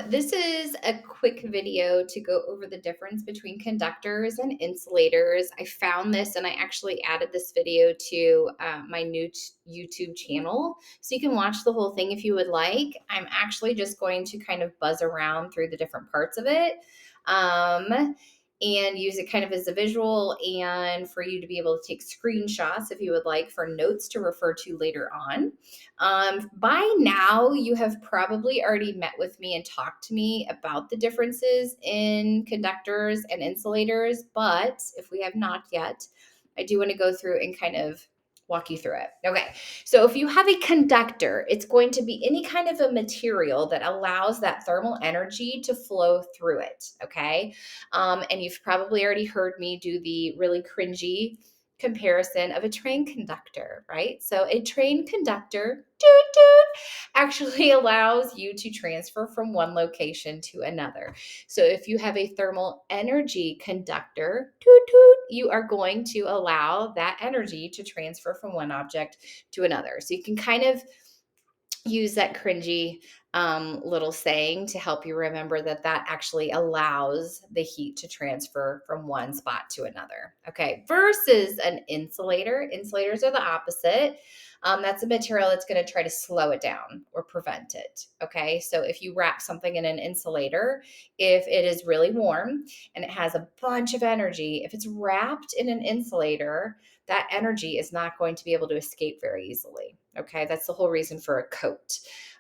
This is a quick video to go over the difference between conductors and insulators. I found this and I actually added this video to my new YouTube channel. So you can watch the whole thing if you would like. I'm actually just going to kind of buzz around through the different parts of it. And use it kind of as a visual and for you to be able to take screenshots if you would like for notes to refer to later on. By now, you have probably already met with me and talked to me about the differences in conductors and insulators, but if we have not yet, I do want to go through and kind of walk you through it. Okay, so if you have a conductor, it's going to be any kind of a material that allows that thermal energy to flow through it. Okay, and you've probably already heard me do the really cringy comparison of a train conductor, right? So a train conductor actually allows you to transfer from one location to another. So if you have a thermal energy conductor, you are going to allow that energy to transfer from one object to another. So you can kind of use that cringy little saying to help you remember that that actually allows the heat to transfer from one spot to another. Okay, versus an insulator. Insulators are the opposite. That's a material that's going to try to slow it down or prevent it. Okay, so if you wrap something in an insulator, if it is really warm and it has a bunch of energy, if it's wrapped in an insulator, that energy is not going to be able to escape very easily. Okay, that's the whole reason for a coat.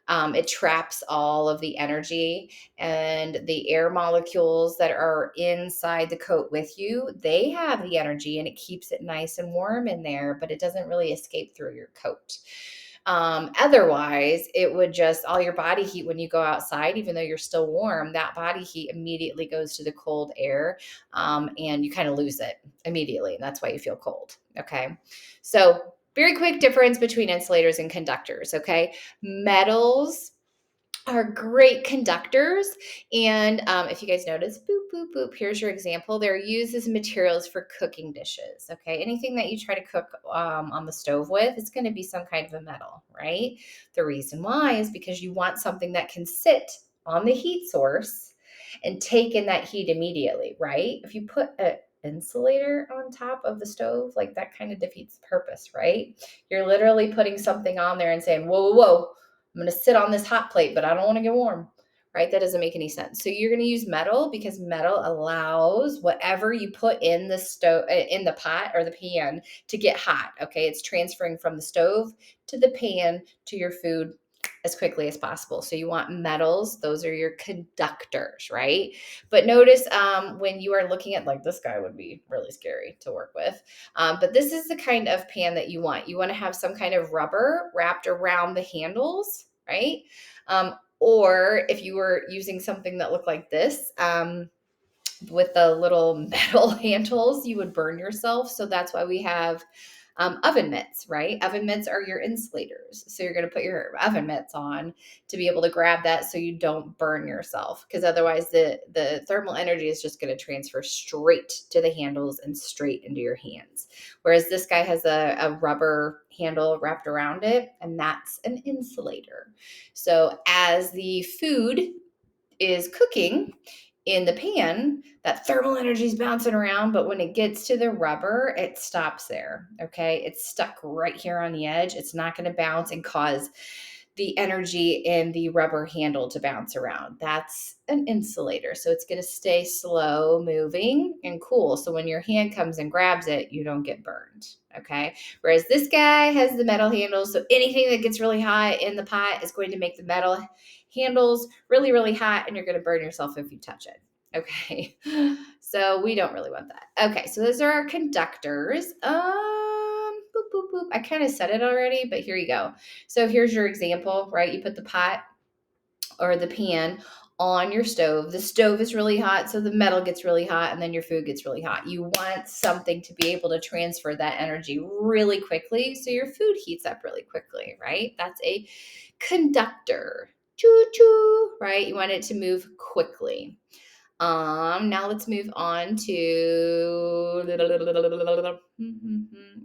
It traps all of the energy, and the air molecules that are inside the coat with you, they have the energy and it keeps it nice and warm in there, but it doesn't really escape through your coat. Otherwise, it would just all your body heat when you go outside, even though you're still warm, that body heat immediately goes to the cold air, and you kind of lose it immediately. And that's why you feel cold. Okay. So, very quick difference between insulators and conductors. Okay. Metals are great conductors. And if you guys notice, boop, boop, boop, here's your example. They're used as materials for cooking dishes. Okay. Anything that you try to cook on the stove with, it's going to be some kind of a metal, right? The reason why is because you want something that can sit on the heat source and take in that heat immediately, right? If you put an insulator on top of the stove, like that kind of defeats the purpose, right? You're literally putting something on there and saying, whoa, whoa, whoa, I'm going to sit on this hot plate, but I don't want to get warm, right? That doesn't make any sense. So you're going to use metal because metal allows whatever you put in the stove, in the pot or the pan to get hot. Okay. It's transferring from the stove to the pan to your food as quickly as possible. So you want metals. Those are your conductors, right? But notice when you are looking at, like, this guy would be really scary to work with. But this is the kind of pan that you want. You want to have some kind of rubber wrapped around the handles, right? Or if you were using something that looked like this, with the little metal handles, you would burn yourself. So that's why we have oven mitts, right? Oven mitts are your insulators. So you're going to put your oven mitts on to be able to grab that so you don't burn yourself, because otherwise the thermal energy is just going to transfer straight to the handles and straight into your hands. Whereas this guy has a rubber handle wrapped around it, and that's an insulator. So as the food is cooking in the pan, that thermal energy is bouncing around, but when it gets to the rubber, it stops there. Okay. It's stuck right here on the edge. It's not going to bounce and cause the energy in the rubber handle to bounce around. That's an insulator. So it's going to stay slow moving and cool. So when your hand comes and grabs it, you don't get burned. Okay. Whereas this guy has the metal handles. So anything that gets really hot in the pot is going to make the metal handles really, really hot, and you're going to burn yourself if you touch it. Okay. So we don't really want that. Okay. So those are our conductors. Boop, boop, boop. I kind of said it already, but here you go. So here's your example, right? You put the pot or the pan on your stove. The stove is really hot, so the metal gets really hot, and then your food gets really hot. You want something to be able to transfer that energy really quickly, so your food heats up really quickly, right? That's a conductor. Choo-choo, right? You want it to move quickly. Now let's move on to I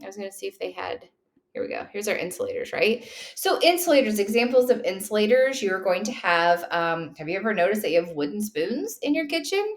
was going to see if they had Here we go. Here's our insulators, right? So insulators, examples of insulators, you're going to have you ever noticed that you have wooden spoons in your kitchen?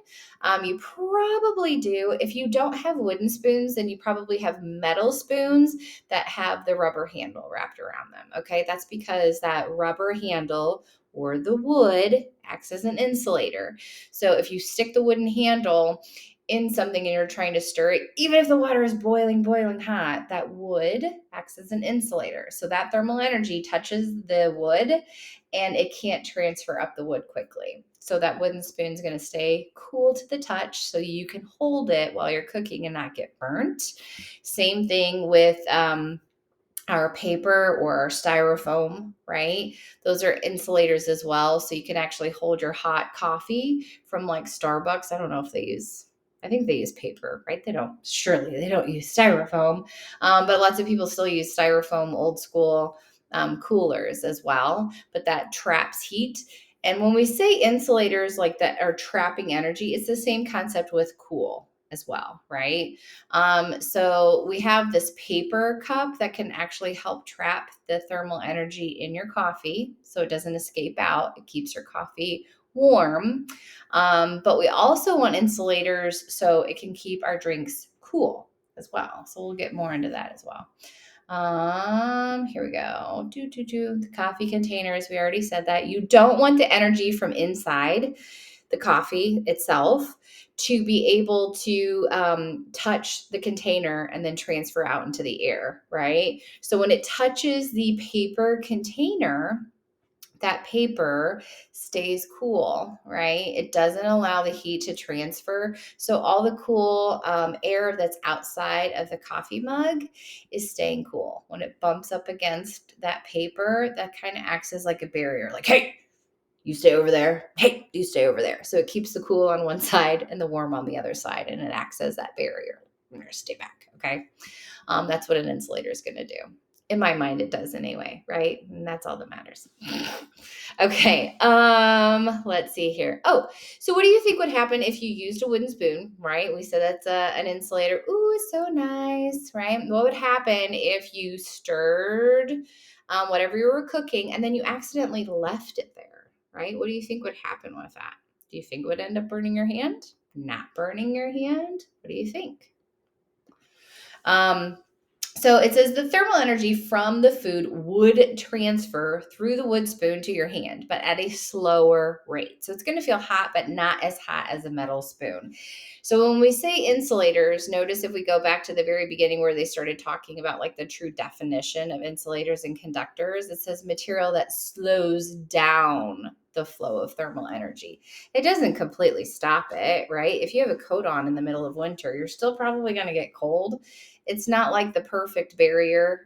You probably do. If you don't have wooden spoons, then you probably have metal spoons that have the rubber handle wrapped around them. Okay, that's because that rubber handle or the wood acts as an insulator. So if you stick the wooden handle in something and you're trying to stir it, even if the water is boiling, boiling hot, that wood acts as an insulator. So that thermal energy touches the wood and it can't transfer up the wood quickly. So that wooden spoon is going to stay cool to the touch so you can hold it while you're cooking and not get burnt. Same thing with our paper or our styrofoam, right? Those are insulators as well. So you can actually hold your hot coffee from like Starbucks. I don't know if they use, I think they use paper, right? They don't use styrofoam. But lots of people still use styrofoam, old school coolers as well. But that traps heat. And when we say insulators like that are trapping energy, it's the same concept with cool as well, right? So we have this paper cup that can actually help trap the thermal energy in your coffee so it doesn't escape out. It keeps your coffee warm. But we also want insulators so it can keep our drinks cool as well. So we'll get more into that as well. Here we go. The coffee containers. We already said that. You don't want the energy from inside the coffee itself to be able to touch the container and then transfer out into the air, right? So when it touches the paper container, that paper stays cool, right? It doesn't allow the heat to transfer. So all the cool air that's outside of the coffee mug is staying cool. When it bumps up against that paper, that kind of acts as like a barrier, like, hey, you stay over there. Hey, you stay over there. So it keeps the cool on one side and the warm on the other side, and it acts as that barrier. I'm going to stay back. Okay. That's what an insulator is going to do. In my mind, it does anyway, right? And that's all that matters. Okay. Let's see here. Oh, so what do you think would happen if you used a wooden spoon, right? We said that's an insulator. Ooh, it's so nice, right? What would happen if you stirred whatever you were cooking and then you accidentally left it there, right? What do you think would happen with that? Do you think it would end up burning your hand? Not burning your hand? What do you think? Um, so it says the thermal energy from the food would transfer through the wood spoon to your hand, but at a slower rate. So it's going to feel hot, but not as hot as a metal spoon. So when we say insulators, notice if we go back to the very beginning where they started talking about like the true definition of insulators and conductors, it says material that slows down the flow of thermal energy. It doesn't completely stop it, right? If you have a coat on in the middle of winter, you're still probably going to get cold. It's not like the perfect barrier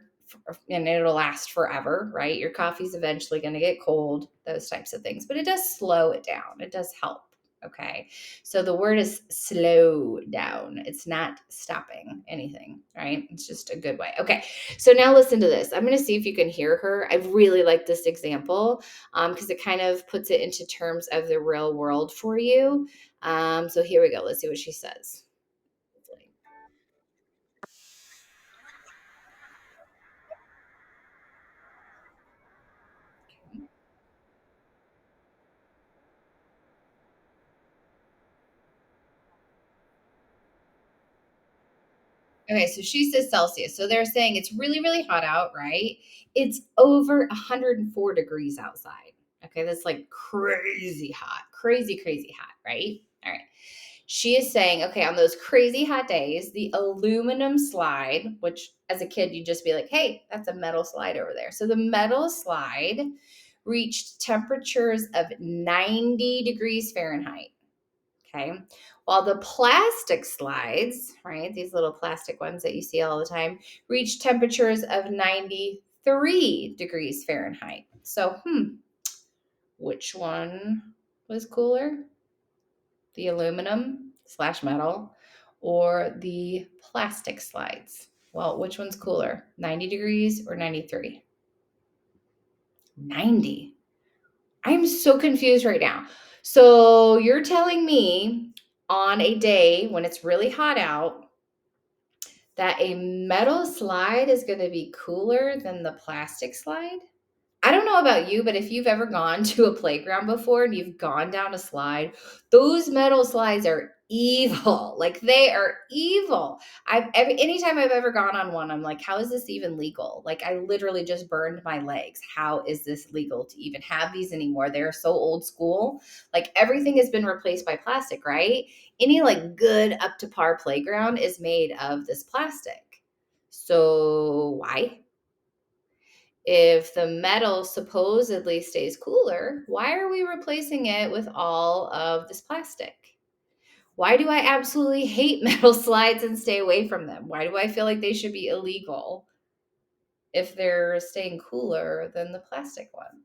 and it'll last forever, right? Your coffee's eventually going to get cold, those types of things, but it does slow it down. It does help. Okay. So the word is slow down. It's not stopping anything, right? It's just a good way. Okay. So now listen to this. I'm going to see if you can hear her. I really like this example because it kind of puts it into terms of the real world for you. So here we go. Let's see what she says. Okay, so she says Celsius. So they're saying it's really, really hot out, right? It's over 104 degrees outside. Okay, that's like crazy hot, crazy, crazy hot, right? All right. She is saying, okay, on those crazy hot days, the aluminum slide, which as a kid, you'd just be like, hey, that's a metal slide over there. So the metal slide reached temperatures of 90 degrees Fahrenheit. Okay. While the plastic slides, right, these little plastic ones that you see all the time, reach temperatures of 93 degrees Fahrenheit. So, which one was cooler? The aluminum slash metal or the plastic slides? Well, which one's cooler? 90 degrees or 93? 90. I'm so confused right now. So you're telling me on a day when it's really hot out That a metal slide is going to be cooler than the plastic slide? I don't know about you, but if you've ever gone to a playground before and you've gone down a slide, those metal slides are evil. Like they are evil. Anytime I've ever gone on one, I'm like, how is this even legal? Like I literally just burned my legs. How is this legal to even have these anymore? They're so old school. Like everything has been replaced by plastic, right? Any like good up to par playground is made of this plastic. So why? If the metal supposedly stays cooler, why are we replacing it with all of this plastic? Why do I absolutely hate metal slides and stay away from them? Why do I feel like they should be illegal if they're staying cooler than the plastic ones?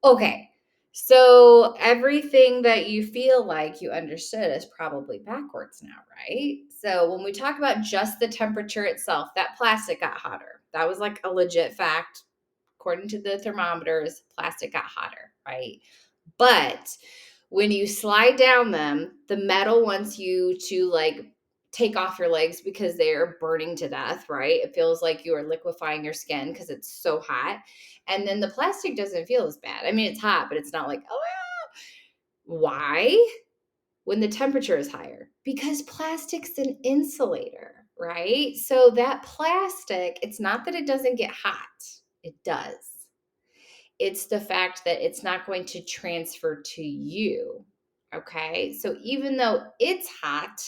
Okay. So everything that you feel like you understood is probably backwards now, right? So when we talk about just the temperature itself, that plastic got hotter. That was like a legit fact. According to the thermometers, plastic got hotter, right? But when you slide down them, the metal wants you to like take off your legs because they are burning to death, right? It feels like you are liquefying your skin because it's so hot. And then the plastic doesn't feel as bad. I mean, it's hot, but it's not like, oh, why? When the temperature is higher? Because plastic's an insulator, right? So that plastic, it's not that it doesn't get hot, it does. It's the fact that it's not going to transfer to you. Okay. So even though it's hot,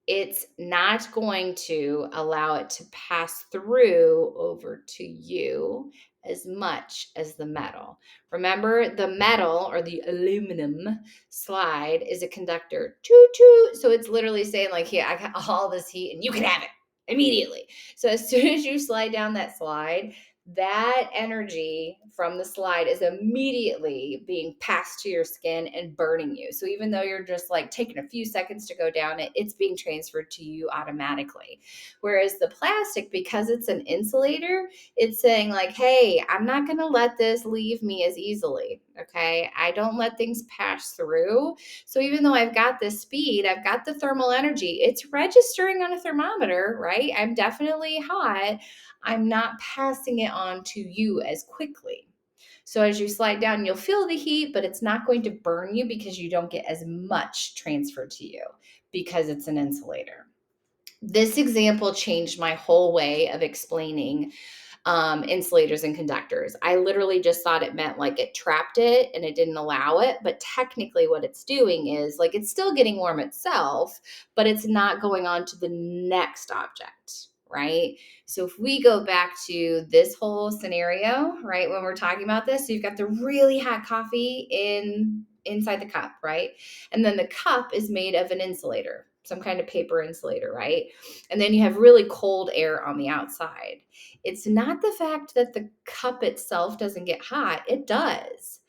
it's not going to allow it to pass through over to you as much as the metal. Remember, the metal or the aluminum slide is a conductor. Choo choo. So it's literally saying, like, here, I got all this heat and you can have it immediately. So as soon as you slide down that slide, that energy from the slide is immediately being passed to your skin and burning you. So even though you're just like taking a few seconds to go down it, it's being transferred to you automatically. Whereas the plastic, because it's an insulator, it's saying like, hey, I'm not going to let this leave me as easily. Okay. I don't let things pass through. So even though I've got this speed, I've got the thermal energy, it's registering on a thermometer, right? I'm definitely hot. I'm not passing it on to you as quickly. So as you slide down, you'll feel the heat, but it's not going to burn you because you don't get as much transferred to you because it's an insulator. This example changed my whole way of explaining insulators and conductors. I literally just thought it meant like it trapped it and it didn't allow it. But technically, what it's doing is like it's still getting warm itself, but it's not going on to the next object, right? So if we go back to this whole scenario, right, when we're talking about this, so you've got the really hot coffee inside the cup, right? And then the cup is made of an insulator, some kind of paper insulator, right? And then you have really cold air on the outside. It's not the fact that the cup itself doesn't get hot, it does,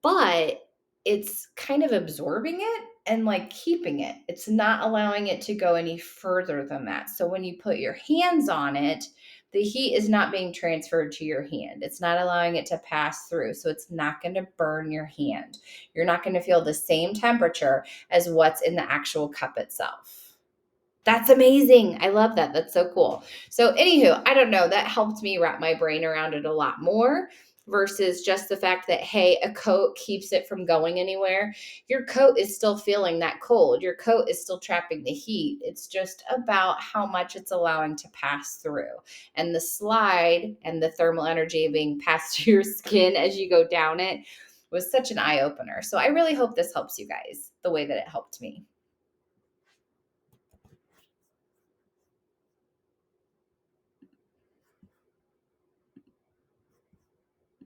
but it's kind of absorbing it and like keeping it. It's not allowing it to go any further than that. So when you put your hands on it, the heat is not being transferred to your hand. It's not allowing it to pass through. So it's not going to burn your hand. You're not going to feel the same temperature as what's in the actual cup itself. That's amazing. I love that. That's so cool. So, anywho, I don't know. That helped me wrap my brain around it a lot more versus just the fact that, hey, a coat keeps it from going anywhere. Your coat is still feeling that cold. Your coat is still trapping the heat. It's just about how much it's allowing to pass through. And the slide and the thermal energy being passed to your skin as you go down it was such an eye opener. So, I really hope this helps you guys the way that it helped me.